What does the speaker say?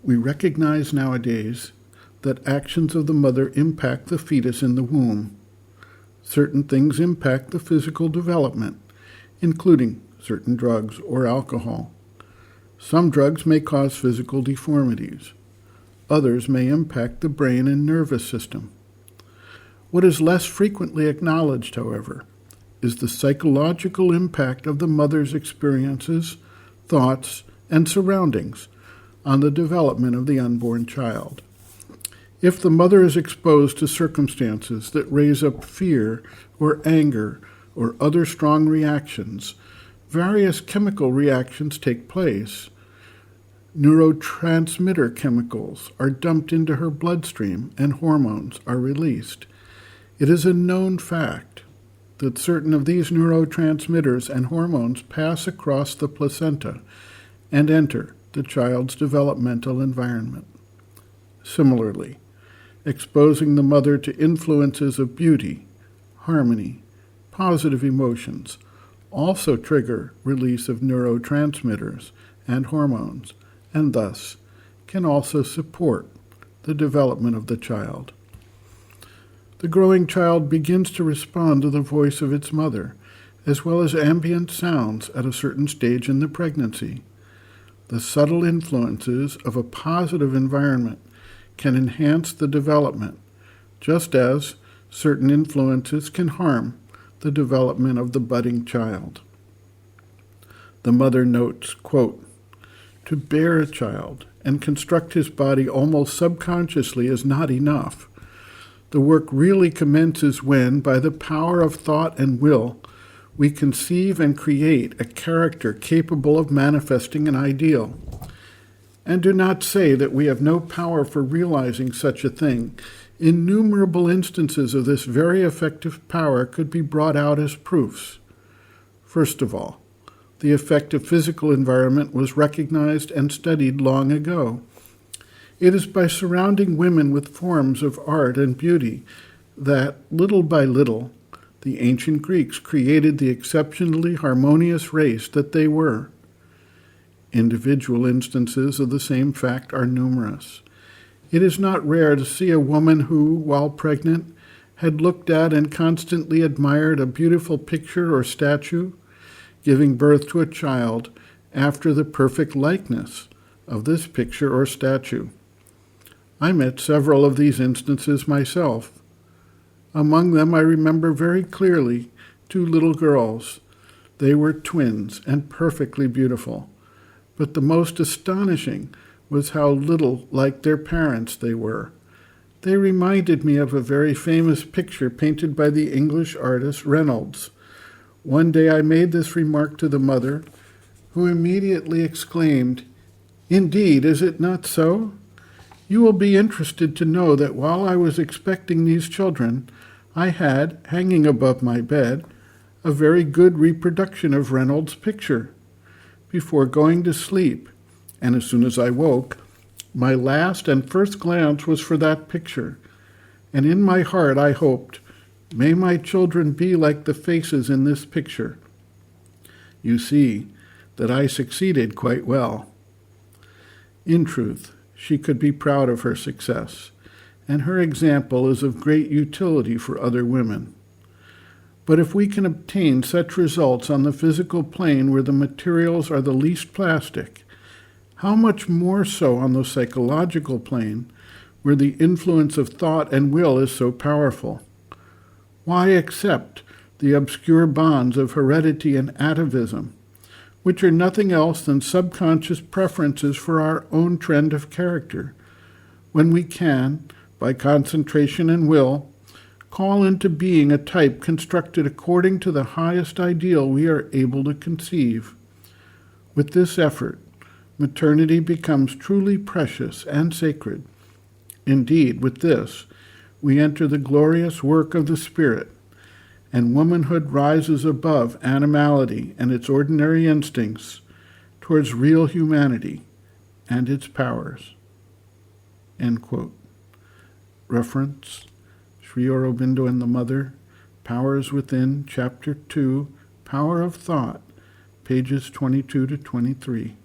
We recognize nowadays that actions of the mother impact the fetus in the womb. Certain things impact the physical development, including certain drugs or alcohol. Some drugs may cause physical deformities. Others may impact the brain and nervous system. What is less frequently acknowledged, however, is the psychological impact of the mother's experiences, thoughts, and surroundings on the development of the unborn child. If the mother is exposed to circumstances that raise up fear or anger or other strong reactions, various chemical reactions take place. Neurotransmitter chemicals are dumped into her bloodstream and hormones are released. It is a known fact that certain of these neurotransmitters and hormones pass across the placenta and enter the child's developmental environment. Similarly, exposing the mother to influences of beauty, harmony, positive emotions also trigger release of neurotransmitters and hormones, and thus can also support the development of the child. The growing child begins to respond to the voice of its mother, as well as ambient sounds at a certain stage in the pregnancy. The subtle influences of a positive environment can enhance the development, just as certain influences can harm the development of the budding child. The mother notes, quote, "To bear a child and construct his body almost subconsciously is not enough. The work really commences when, by the power of thought and will, we conceive and create a character capable of manifesting an ideal. And do not say that we have no power for realizing such a thing. Innumerable instances of this very effective power could be brought out as proofs. First of all, the effect of physical environment was recognized and studied long ago. It is by surrounding women with forms of art and beauty that, little by little, the ancient Greeks created the exceptionally harmonious race that they were. Individual instances of the same fact are numerous. It is not rare to see a woman who, while pregnant, had looked at and constantly admired a beautiful picture or statue, giving birth to a child after the perfect likeness of this picture or statue. I met several of these instances myself. Among them, I remember very clearly 2 little girls. They were twins and perfectly beautiful. But the most astonishing was how little like their parents they were. They reminded me of a very famous picture painted by the English artist Reynolds. One day I made this remark to the mother, who immediately exclaimed, "Indeed, is it not so? You will be interested to know that while I was expecting these children, I had, hanging above my bed, a very good reproduction of Reynolds' picture. Before going to sleep, and as soon as I woke, my last and first glance was for that picture, and in my heart I hoped, may my children be like the faces in this picture. You see that I succeeded quite well." In truth, she could be proud of her success, and her example is of great utility for other women. But if we can obtain such results on the physical plane where the materials are the least plastic, how much more so on the psychological plane where the influence of thought and will is so powerful? Why accept the obscure bonds of heredity and atavism, which are nothing else than subconscious preferences for our own trend of character, when we can, by concentration and will, call into being a type constructed according to the highest ideal we are able to conceive? With this effort, maternity becomes truly precious and sacred. Indeed, with this, we enter the glorious work of the Spirit, and womanhood rises above animality and its ordinary instincts towards real humanity and its powers. End quote. Reference, Sri Aurobindo and the Mother, Powers Within, Chapter 2, Power of Thought, pages 22 to 23.